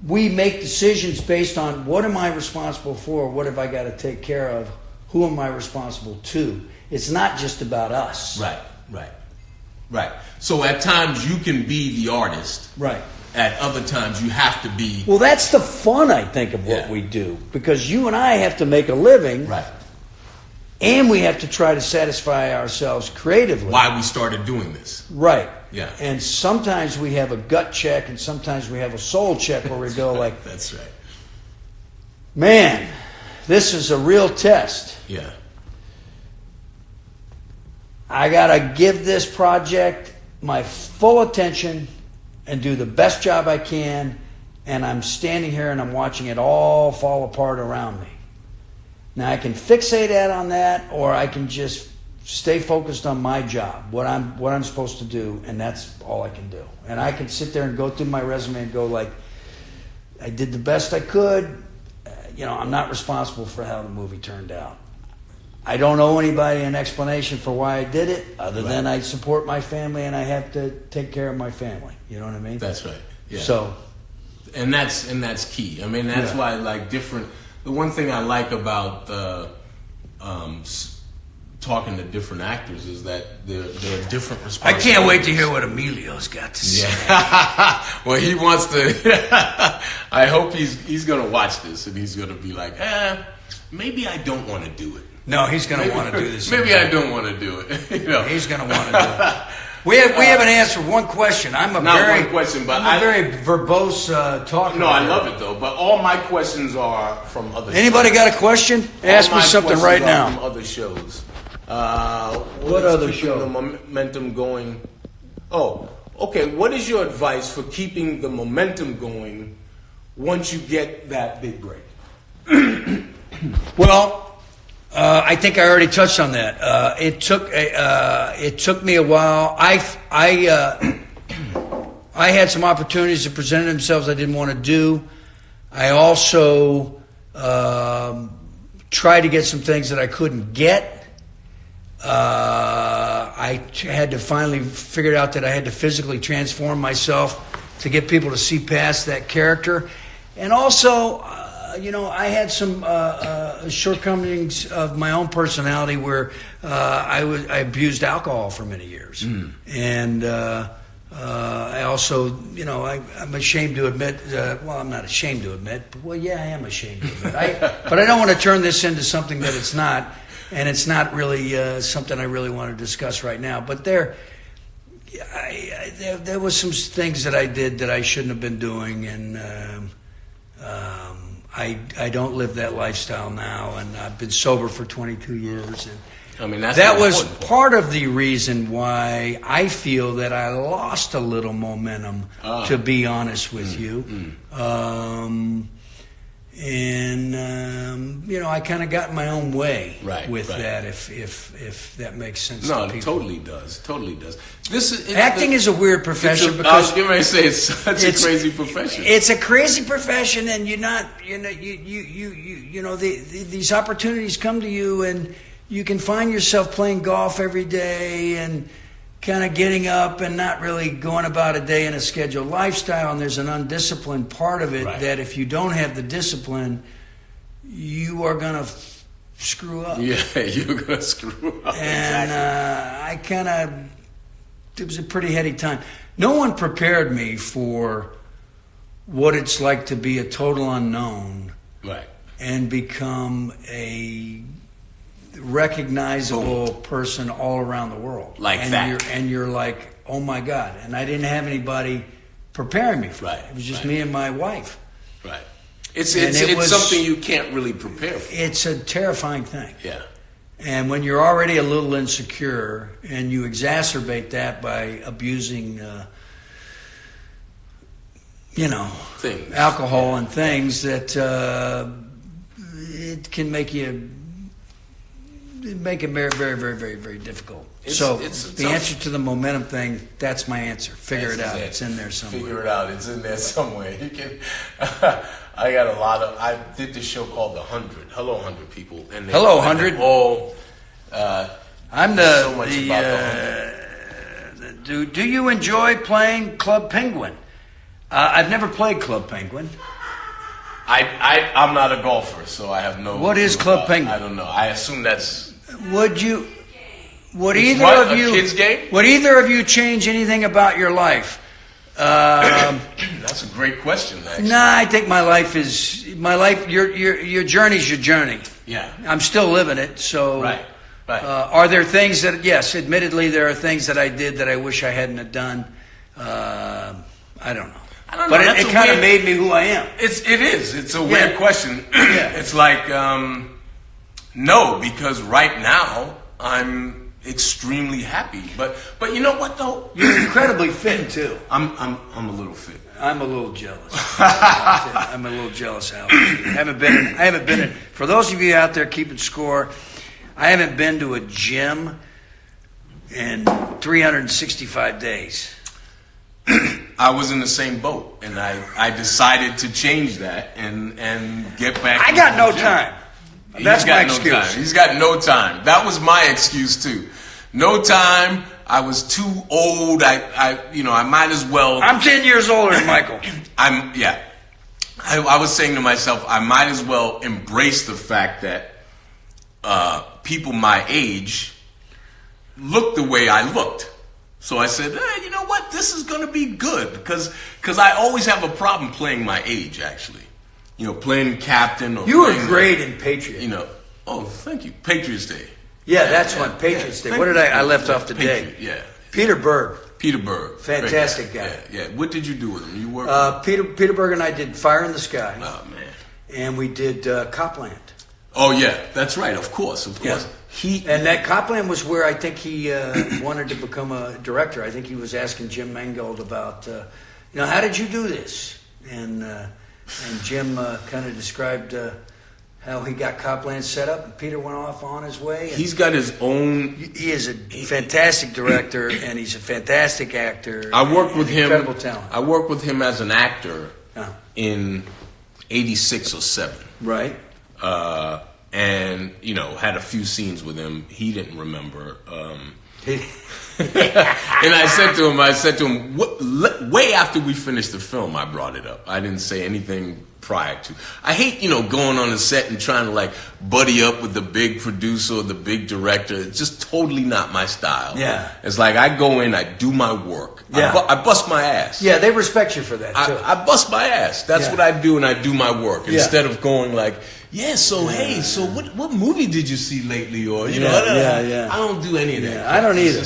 we make decisions based on what am I responsible for? What have I got to take care of? Who am I responsible to? It's not just about us.
Right. So at times you can be the artist.
Right.
At other times you have to be...
Well, that's the fun, I think, of what we do. Because you and I have to make a living.
Right.
And we have to try to satisfy ourselves creatively.
Why we started doing this.
Right.
Yeah.
And sometimes we have a gut check and sometimes we have a soul check where we go like...
That's right.
Man... This is a real test.
Yeah.
I got to give this project my full attention and do the best job I can, and I'm standing here and I'm watching it all fall apart around me. Now I can fixate on that, or I can just stay focused on my job, what I'm supposed to do, and that's all I can do. And I can sit there and go through my resume and go like, I did the best I could. I'm not responsible for how the movie turned out. I don't owe anybody an explanation for why I did it, other than I support my family and I have to take care of my family. You know what I mean?
That's right. Yeah.
So,
and that's key. I mean, that's why like different. The one thing I like about talking to different actors is that there are different
I
responsibilities.
can't wait to hear what Emilio's got to say.
Yeah. Well, he wants to. I hope he's going to watch this and he's going to be like, maybe I don't want to do it.
No, he's going to want to do this.
Maybe I don't want to do it. You know?
He's going to want to do it. We haven't answered one question. I'm a very verbose talker.
No, I love it though. But all my questions are from other.
Anybody got a question? Ask me something right now.
From other shows.
What other show?
The momentum going. Oh, okay. What is your advice for keeping the momentum going once you get that big break?
Well, I think I already touched on that. It took me a while. I had some opportunities that presented themselves I didn't want to do. I also tried to get some things that I couldn't get. I had to finally figure out that I had to physically transform myself to get people to see past that character. And also, I had some shortcomings of my own personality where I abused alcohol for many years. And I also, I'm ashamed to admit, I'm not ashamed to admit, but I am ashamed to admit. But I don't want to turn this into something that it's not. And it's not really something I really want to discuss right now. But there was some things that I did that I shouldn't have been doing, and I don't live that lifestyle now. And I've been sober for 22 years. And
I mean,
that was part of the reason why I feel that I lost a little momentum. To be honest with you. I kind of got in my own way with that, if that makes sense.
No,
to people.
It totally does.
Acting is a weird profession
I
because
was getting ready to say it's such a crazy profession.
It's a crazy profession, and these opportunities come to you, and you can find yourself playing golf every day and kind of getting up and not really going about a day in a scheduled lifestyle, and there's an undisciplined part of it that if you don't have the discipline, you are going to screw up.
Yeah, you're going to screw up.
And it was a pretty heady time. No one prepared me for what it's like to be a total unknown and become a recognizable person all around the world, and you're like, oh my God! And I didn't have anybody preparing me for it. It was just me and my wife.
Right. It's something you can't really prepare for.
It's a terrifying thing.
Yeah.
And when you're already a little insecure, and you exacerbate that by abusing,
things,
alcohol and things that it can make it very, very, very, very, very difficult. The answer to the momentum thing, that's my answer. Figure it out. It's in there somewhere.
Figure it out. It's in there somewhere. You can. I did this show called The 100. Hello, 100 people. And
Hello, 100. I'm
so much about The 100.
Do you enjoy playing Club Penguin? I've never played Club Penguin.
I'm not a golfer, so I have no.
What is Club Penguin?
I don't know. I assume that's.
Would either of you change anything about your life?
That's a great question, actually.
Nah, I think my life. Your journey's your journey.
Yeah,
I'm still living it. So
right.
Are there things that? Yes, admittedly, there are things that I did that I wish I hadn't have done. I don't know. But it kind of made me who I am.
It is. It's a weird question. It's like no, because right now I'm extremely happy. But you know what though?
You're incredibly fit too.
I'm a little fit.
I'm a little jealous. I'm a little jealous, Al. I haven't been. For those of you out there keeping score, I haven't been to a gym in 365 days.
I was in the same boat, and I decided to change that and get back.
I got no time. That's my
no
excuse.
Time. He's got no time. That was my excuse too. No time. I was too old. I might as well.
I'm 10 years older than Michael.
I was saying to myself, I might as well embrace the fact that people my age look the way I looked. So I said, hey, you know what? This is going to be good because I always have a problem playing my age, actually. Playing captain. Or
you were great in Patriot.
Oh, thank you. Patriots Day.
Yeah, that's one. Patriots Day. What did I left off the day?
Yeah.
Peter Berg.
Peter Berg.
Fantastic guy.
Yeah. What did you do with him? You worked
Peter Berg and I did Fire in the Sky.
Oh, man.
And we did Copland.
Oh, yeah. That's right. Of course.
Yeah. And that Copland was where I think he wanted to become a director. I think he was asking Jim Mangold about, how did you do this? And Jim kind of described how he got Copland set up, and Peter went off on his way.
He's got his own.
He is a fantastic director, and he's a fantastic actor.
I worked with him.
Incredible talent.
I worked with him as an actor in '86 or '7.
Right.
And had a few scenes with him. He didn't remember. And I said to him, way after we finished the film, I brought it up. I didn't say anything prior to. I hate, going on a set and trying to buddy up with the big producer or the big director. It's just totally not my style.
Yeah.
It's like I go in, I do my work.
Yeah.
I bust my ass.
Yeah, they respect you for that too.
I bust my ass. That's what I do, and I do my work instead of going so what movie did you see lately? Or I don't do any of that.
Yeah, I don't either.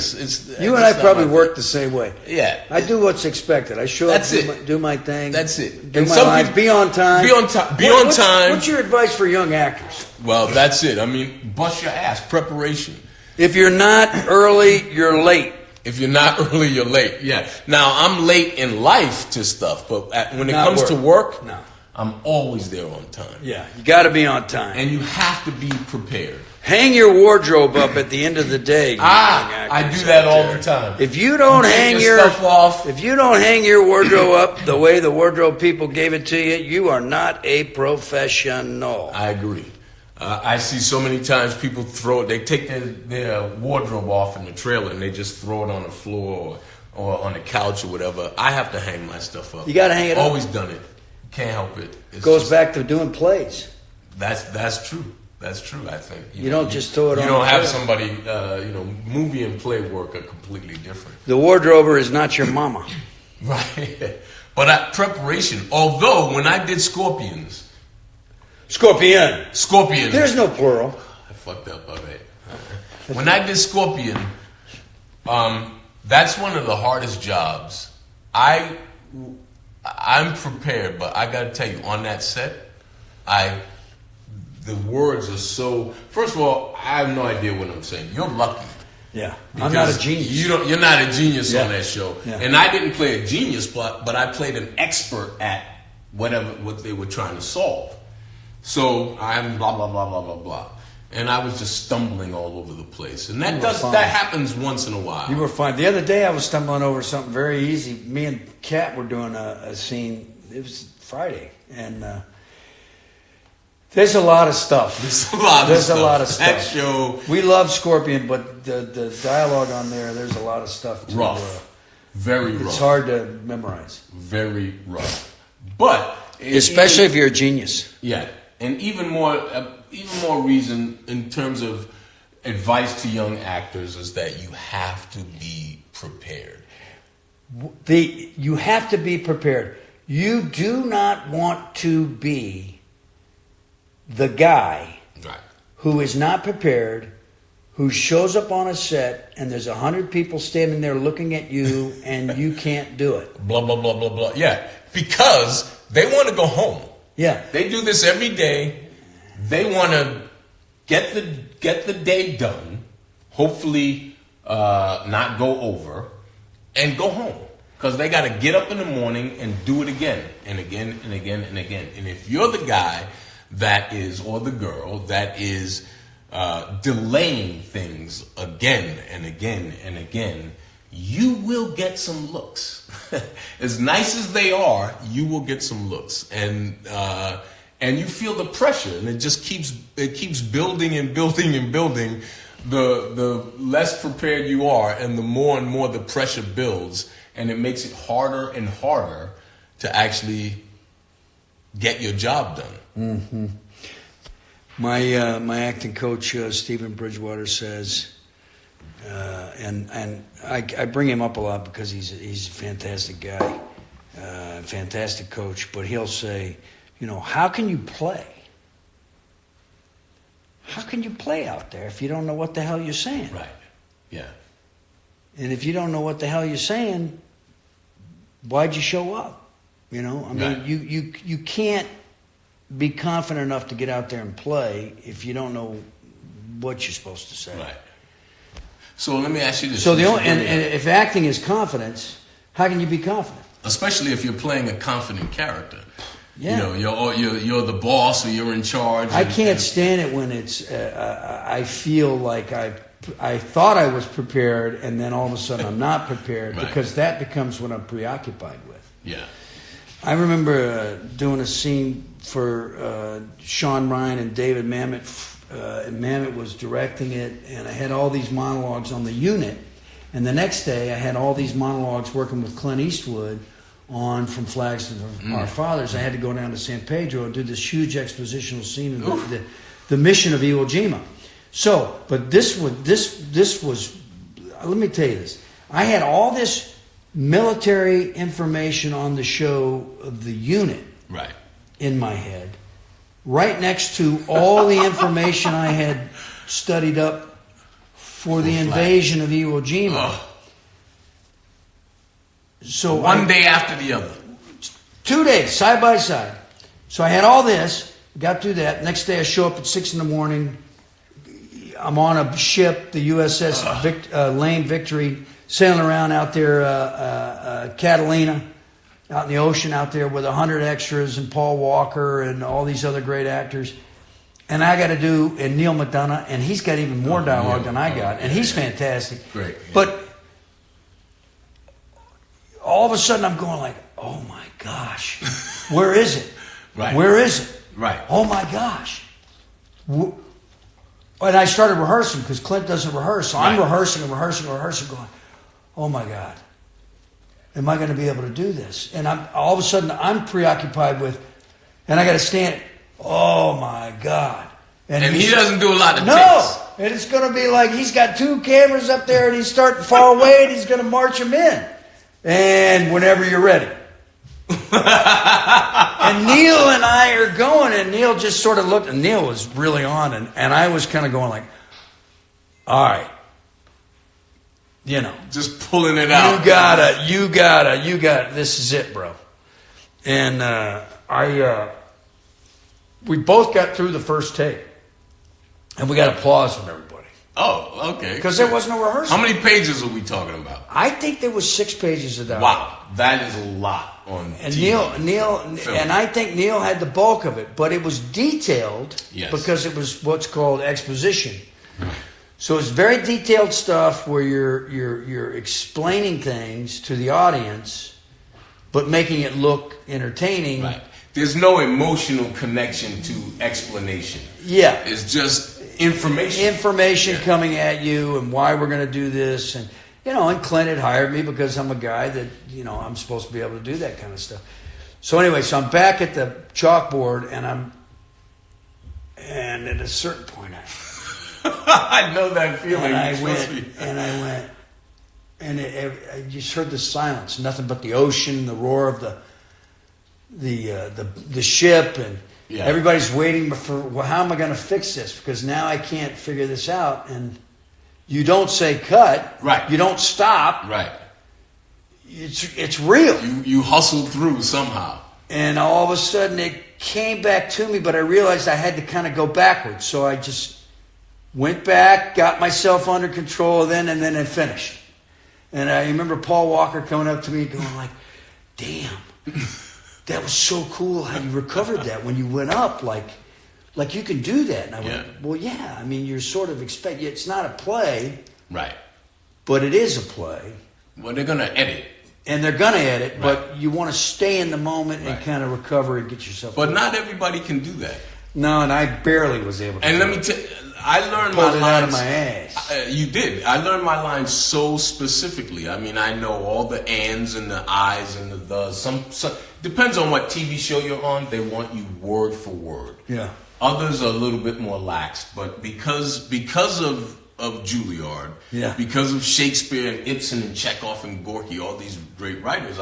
You and I probably work the same way.
Yeah,
I do what's expected. I show up, do my thing.
That's it.
Do my lines. Be on time.
Be on time.
What's your advice for young actors?
Well, that's it. I mean, bust your ass. Preparation.
If you're not early, you're late.
If you're not early, you're late. Yeah. Now, I'm late in life to stuff, but when it comes to work, I'm always there on time.
Yeah, you got to be on time.
And you have to be prepared.
Hang your wardrobe up at the end of the day.
I do that all the time.
If you don't hang your
stuff off,
if you don't hang your wardrobe up the way the wardrobe people gave it to you, you are not a professional.
I agree. I see so many times people they take their wardrobe off in the trailer and they just throw it on the floor or on the couch or whatever. I have to hang my stuff up.
You got to hang it up.
Always done it. Can't help it.
It goes back to doing plays.
That's true. That's true. I think
you don't just throw it on.
You don't have somebody. Movie and play work are completely different.
The wardrober is not your mama.
Right. But preparation. Although when I did Scorpion.
There's no plural.
I fucked up. All right. When I did Scorpion, that's one of the hardest jobs. I'm prepared, but I got to tell you, on that set, the words are so. First of all, I have no idea what I'm saying. You're lucky.
Yeah, I'm not a genius.
You're not a genius on that show,
yeah.
And I didn't play a genius, but I played an expert at what they were trying to solve. So I'm blah blah blah blah blah blah, and I was just stumbling all over the place, and that happens once in a while.
You were fine. The other day I was stumbling over something very easy. Me and Kat were doing a scene. It was Friday, and there's a lot of stuff. There's a lot of stuff.
That show.
We love Scorpion, but the dialogue on there's a lot of stuff.
Rough. Very rough.
It's hard to memorize.
Very rough. But
especially if you're a genius.
Yeah. And even more reason in terms of advice to young actors is that you have to be prepared.
You have to be prepared. You do not want to be the guy who is not prepared, who shows up on a set and there's 100 people standing there looking at you and you can't do it.
Blah, blah, blah, blah, blah. Yeah, because they want to go home.
Yeah.
They do this every day. They want to get the day done, hopefully not go over, and go home. Because they got to get up in the morning and do it again and again and again and again. And if you're the guy or the girl that is delaying things again and again and again, you will get some looks. As nice as they are, you will get some looks. And
and you feel the pressure, and it keeps building and building and building. The less prepared you are, and the more and more the pressure builds, and it makes it harder and harder to actually get your job done.
Mm-hmm. My acting coach Stephen Bridgewater says, and I bring him up a lot because he's a fantastic guy, fantastic coach. But he'll say, how can you play? How can you play out there if you don't know what the hell you're saying?
Right. Yeah.
And if you don't know what the hell you're saying, why'd you show up? I mean,
right.
you can't be confident enough to get out there and play if you don't know what you're supposed to say.
Right. So let me ask you this.
So and if acting is confidence, how can you be confident?
Especially if you're playing a confident character.
Yeah.
You're the boss or you're in charge.
I can't stand it when it's. I feel like I thought I was prepared, and then all of a sudden I'm not prepared
right.
because that becomes what I'm preoccupied with.
Yeah.
I remember doing a scene for Sean Ryan and David Mamet. And Mamet was directing it, and I had all these monologues on the unit. And the next day, I had all these monologues working with Clint Eastwood on From Flags to Our Fathers. I had to go down to San Pedro and do this huge expositional scene of the mission of Iwo Jima. So, but this was. Let me tell you this. I had all this military information on the show of the unit
right.
in my head, right next to all the information I had studied up for the invasion of Iwo Jima.
Oh.
So
one day after the other.
2 days, side by side. So I had all this, got through that. Next day I show up at 6 a.m. I'm on a ship, the USS Lane Victory, sailing around out there, Catalina, out in the ocean out there with 100 extras and Paul Walker and all these other great actors. And I got to do, and Neil McDonough, and he's got even more dialogue than I got, and he's fantastic.
Great. Yeah.
But all of a sudden I'm going like, oh my gosh, where is it?
Right.
Where is it?
Right.
Oh my gosh. And I started rehearsing because Clint doesn't rehearse. So I'm rehearsing, going, oh my God, am I going to be able to do this? And all of a sudden I'm preoccupied with, and I got to stand, oh my God.
And he doesn't do a lot of
no,
takes.
And it's going to be like he's got 2 cameras up there and he's starting far away and he's going to march them in. And whenever you're ready. And Neil and I are going, and Neil just sort of looked, and Neil was really on, and I was kind of going like, all right,
just pulling it out.
You gotta, this is it, bro. And we both got through the first take, and we got applause from everybody.
Oh, okay.
Because there was no rehearsal.
How many pages are we talking about?
I think there was 6 pages of that.
Wow, that is a lot on
and
TV.
Neil, and I think Neil had the bulk of it, but it was detailed because it was what's called exposition. So it's very detailed stuff where you're explaining things to the audience, but making it look entertaining.
Right. There's no emotional connection to explanation.
Yeah,
it's just information
coming at you and why we're going to do this. And and Clint had hired me because I'm a guy that I'm supposed to be able to do that kind of stuff. So anyway, I'm back at the chalkboard, and at a certain point
I know that feeling.
And I went and I just heard the silence, nothing but the ocean, the roar of the ship, and everybody's waiting for, well, how am I going to fix this? Because now I can't figure this out. And you don't say cut.
Right.
You don't stop.
Right.
It's real.
You hustled through somehow.
And all of a sudden it came back to me, but I realized I had to kind of go backwards. So I just went back, got myself under control and then I finished. And I remember Paul Walker coming up to me going like, damn. That was so cool how you recovered that when you went up, like you can do that. And I went, well, yeah. I mean, you're sort of it's not a play,
right?
But it is a play.
Well, they're gonna edit.
and they're gonna edit,
Right.
but you want to stay in the moment and
Right.
kind of recover and get yourself.
But not everybody can do that.
No, and I barely was able to.
And
do
let me
it.
tell you, I learned
Pulled
my
it
lines.
out of my ass.
You did. I learned my lines so specifically. I mean, I know all the ands and the I's and the thes. Some depends on what TV show you're on. They want you word for word.
Yeah.
Others are a little bit more lax, but because of Juilliard,
Yeah.
because of Shakespeare and Ibsen and Chekhov and Gorky, all these great writers,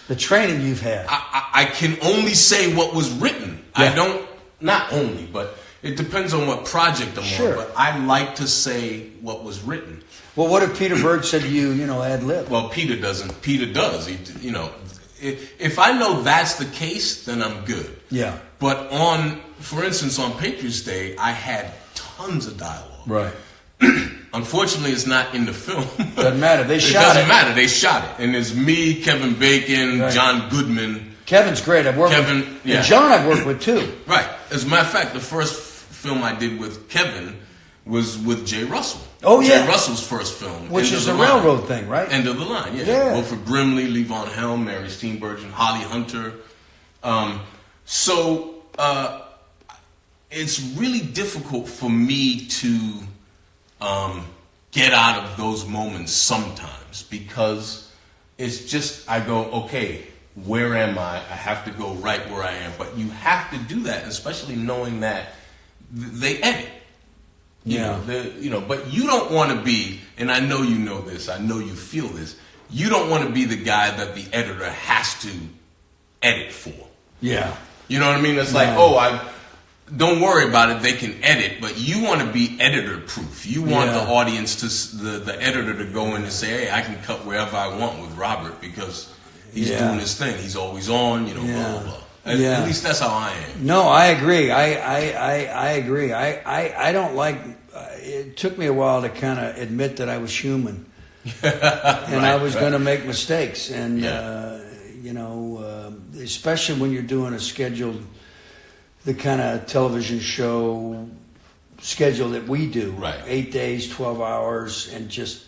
The training you've had.
I can only say what was written. I
Yeah.
don't, not only, but it depends on what project I'm
Sure.
on. But I like to say what was written.
Well, what if Peter Berg said to you, ad lib?
Well, Peter doesn't. Peter does. He, if I know that's the case, then I'm good.
Yeah.
But for instance, on Patriots Day, I had tons of dialogue.
Right.
Unfortunately, it's not in the film.
Doesn't matter. They
It
shot
doesn't
it.
matter. They shot it, and it's me, Kevin Bacon,
Right.
John Goodman.
Kevin's great. I've worked
Kevin,
with.
yeah.
And John I've worked with too.
Right. As a matter of fact, the first film I did with Kevin was with Jay Russell.
Oh, yeah.
Jay Russell's first film.
Which
End
is
of
the
Line.
railroad thing, right?
End of the Line, yeah.
Yeah.
Wilford Brimley, Levon Helm, Mary Steenburgen, Holly Hunter. It's really difficult for me to get out of those moments sometimes because it's just, I go, okay, where am I? I have to go right where I am. But you have to do that, especially knowing that they edit.
Yeah.
But you don't want to be, and I know you know this, I know you feel this, you don't want to be the guy that the editor has to edit for.
Yeah.
You know what I mean? It's like, don't worry about it, they can edit, but you want to be editor proof. You want
Yeah.
the audience the editor to go in and say, hey, I can cut wherever I want with Robert because he's
Yeah.
doing his thing. He's always on, blah, blah, blah.
Yeah.
At least that's how I am.
No, I agree. I agree. I don't like. It took me a while to kind of admit that I was human, and I was going to make mistakes. And especially when you're doing a scheduled, the kind of television show schedule that we do,
Right.
8 days, 12 hours, and just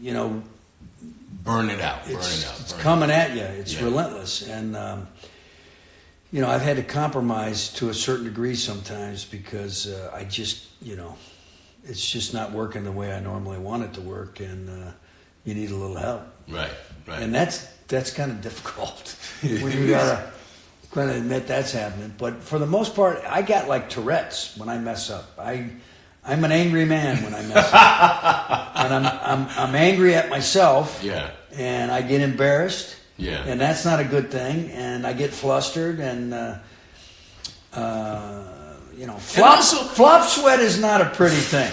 Burn it out.
it's coming at you. It's
Yeah.
relentless, and I've had to compromise to a certain degree sometimes because I just, it's just not working the way I normally want it to work, and you need a little help.
Right.
And that's kind of difficult when you gotta kind of admit that's happening. But for the most part, I got like Tourette's when I mess up. I'm an angry man when I mess up, and I'm angry at myself.
Yeah.
And I get embarrassed.
Yeah.
And that's not a good thing. And I get flustered, and flop sweat is not a pretty thing.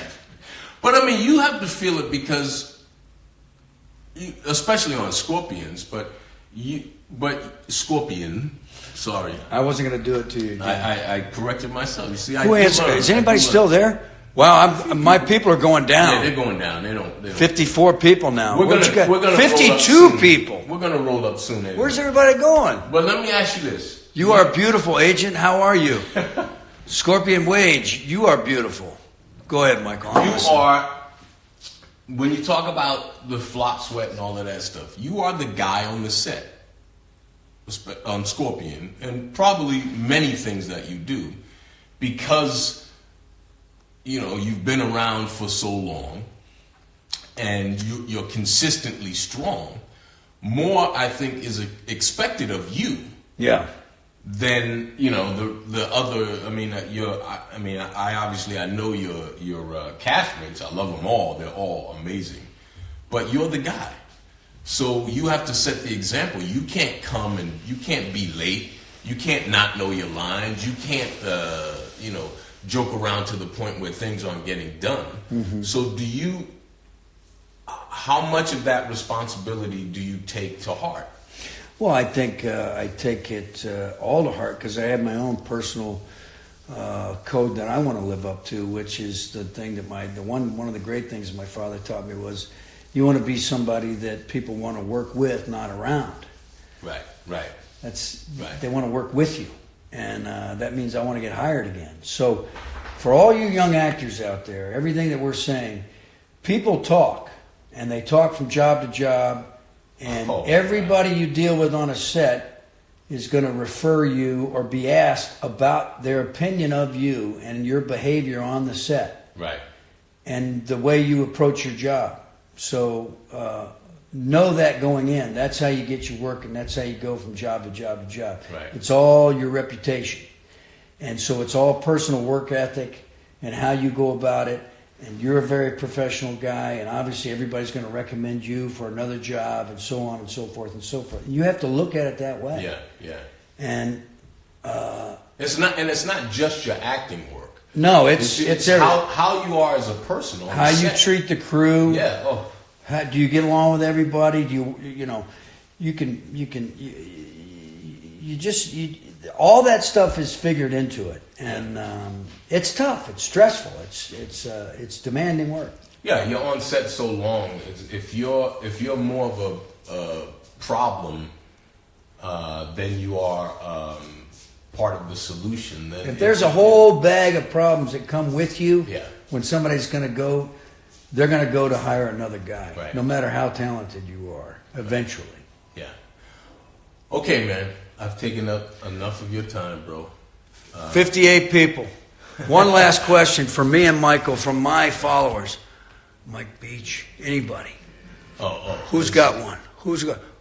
But I mean, you have to feel it because, especially on Scorpions, but Scorpion, sorry.
I wasn't going to do it to you again.
I corrected myself. You see,
Who answered? Is anybody still there? Wow, my people are going down.
Yeah, they're going down. They don't.
54 people now.
We're
What you got?
gonna
52 people.
We're gonna roll up soon. Anyway.
Where's everybody going?
But let me ask you this.
You are beautiful, agent. How are you? Scorpion Wage, you are beautiful. Go ahead, Michael. I'm
You
listening.
are, when you talk about the flop sweat and all of that stuff, you are the guy on the set on Scorpion, and probably many things that you do, because you've been around for so long, and you're consistently strong. More, I think, is expected of you.
Yeah.
Then the other. I mean, I obviously I know your castmates. I love them all. They're all amazing, but you're the guy, so you have to set the example. You can't come and you can't be late. You can't not know your lines. You can't joke around to the point where things aren't getting done. Mm-hmm. So how much of that responsibility do you take to heart?
Well, I think I take it all to heart because I have my own personal code that I want to live up to, which is the thing that one of the great things my father taught me was you want to be somebody that people want to work with, not around.
Right.
That's
right.
They want to work with you, and that means I want to get hired again. So, for all you young actors out there, everything that we're saying, people talk, and they talk from job to job. And everybody you deal with on a set is going to refer you or be asked about their opinion of you and your behavior on the set.
Right.
And the way you approach your job. So know that going in. That's how you get your work, and that's how you go from job to job to job.
Right.
It's all your reputation. And so it's all personal work ethic and how you go about it. And you're a very professional guy, and obviously everybody's going to recommend you for another job, and so on and so forth and so forth. You have to look at it that way.
Yeah, yeah.
And
it's not just your acting work.
No, it's
how you are as a person.
How you treat the crew.
Yeah. Oh.
How, do you get along with everybody? Do all that stuff is figured into it, and it's tough. It's stressful. It's demanding work.
Yeah, you're on set so long. If you're more of a problem than you are part of the solution, then
if there's a whole bag of problems that come with you,
yeah.
When somebody's going to go, they're going to go to hire another guy,
right.
No matter how talented you are. Eventually.
Yeah. Okay, man. I've taken up enough of your time, bro.
58 people. One last question for me and Michael from my followers. Mike Beach, anybody? Who's got one?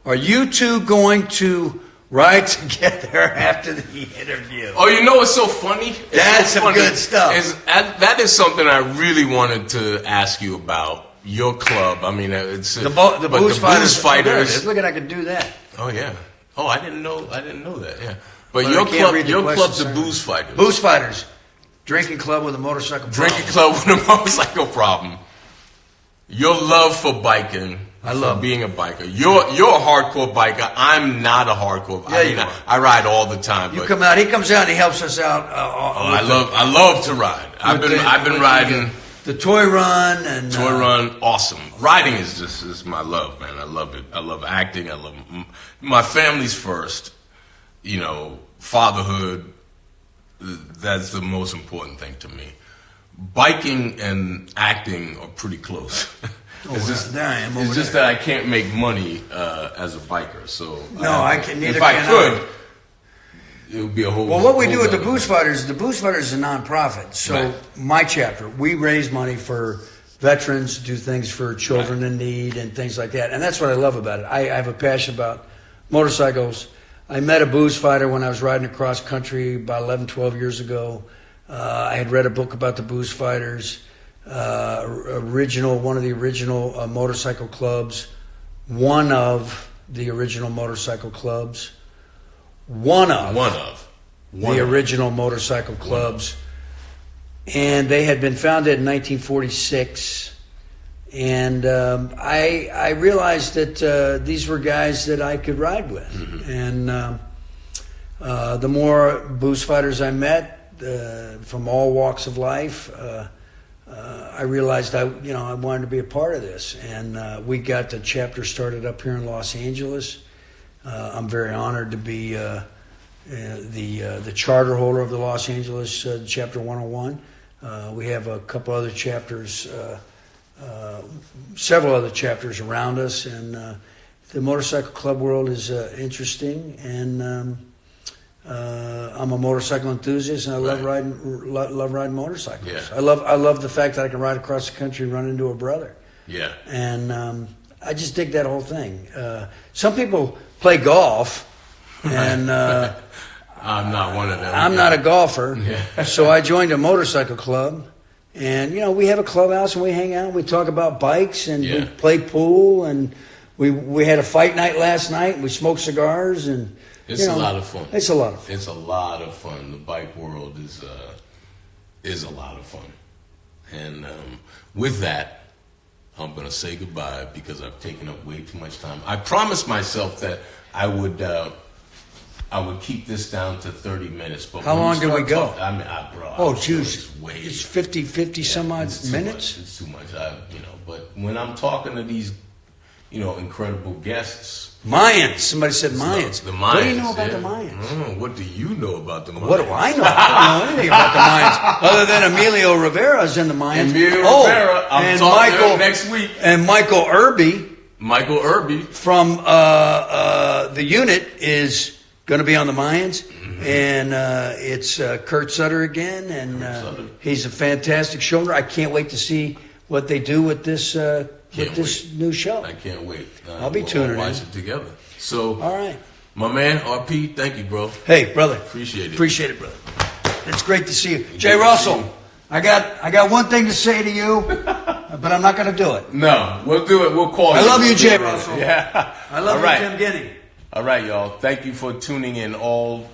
Are you two going to ride together after the interview?
Oh, you know what's so funny?
That's some good stuff.
That is something I really wanted to ask you about. Your club. I mean, it's
the Booze Fighters. Look at, I could do that.
Oh yeah. Oh, I didn't know that. Yeah. But your club's the Booze Fighters.
Booze Fighters. Drinking club with a motorcycle problem.
Drinking club with a motorcycle problem. Your love for biking.
I love
being a biker. You're a hardcore biker. I'm not a hardcore.
Yeah,
I ride all the time.
You come out. He comes out and he helps us out.
I love to ride. I've been riding.
The toy run and
toy run, awesome. Riding is my love, man. I love it. I love acting. I love my family's first. You know, fatherhood. That's the most important thing to me. Biking and acting are pretty close. It's just that I can't make money as a biker. So
I can.
If I could, it would be a whole.
Well, what we do with the Booze Fighters is a nonprofit. So
right.
My chapter, we raise money for veterans, do things for children in need and things like that. And that's what I love about it. I have a passion about motorcycles. I met a booze fighter when I was riding across country about 11, 12 years ago. I had read a book about the Booze Fighters, one of the original motorcycle clubs, one of the original motorcycle clubs. One of the original motorcycle clubs. And they had been founded in 1946. And I realized that these were guys that I could ride with. Mm-hmm. And the more booze fighters I met from all walks of life, I realized I wanted to be a part of this. And we got the chapter started up here in Los Angeles. I'm very honored to be the charter holder of the Los Angeles Chapter 101. We have a couple other chapters, several other chapters around us, and the motorcycle club world is interesting. And I'm a motorcycle enthusiast, and I love riding motorcycles.
Yeah.
I love the fact that I can ride across the country and run into a brother.
Yeah.
And I just dig that whole thing. Some people play golf, and
I'm not one of them.
I'm not a golfer,
yeah.
So I joined a motorcycle club, and we have a clubhouse and we hang out. And we talk about bikes and we play pool, and we had a fight night last night. And we smoked cigars, and
it's a lot of fun.
It's a lot of fun.
It's a lot of fun. The bike world is a lot of fun, and with that, I'm going to say goodbye because I've taken up way too much time. I promised myself that I would keep this down to 30 minutes. But
how long did we go?
Bro.
It's 50 some odd minutes.
It's too much. But when I'm talking to these, incredible guests.
Mayans. Somebody said Mayans.
The Mayans.
What do you know about the Mayans?
What do you know about the Mayans?
What do I know? I don't know anything about the Mayans. Other than Emilio Rivera is in the Mayans.
Rivera. I'm talking to him next week.
And Michael Irby
Michael Irby
from the unit is going to be on the Mayans, and it's Kurt Sutter again, and he's a fantastic showrunner. I can't wait to see what they do with this new show.
I can't wait.
I'll be tuning in.
Watch it together. So,
all right,
my man RP, thank you, bro.
Hey, brother,
appreciate
it, brother. It's great to see you, Jay Russell. I got one thing to say to you, but I'm not going to do it.
No, we'll do it. We'll call you.
I love you, Jay Russell.
Yeah.
I love you, Tim Guinea.
All right, y'all. Thank you for tuning in all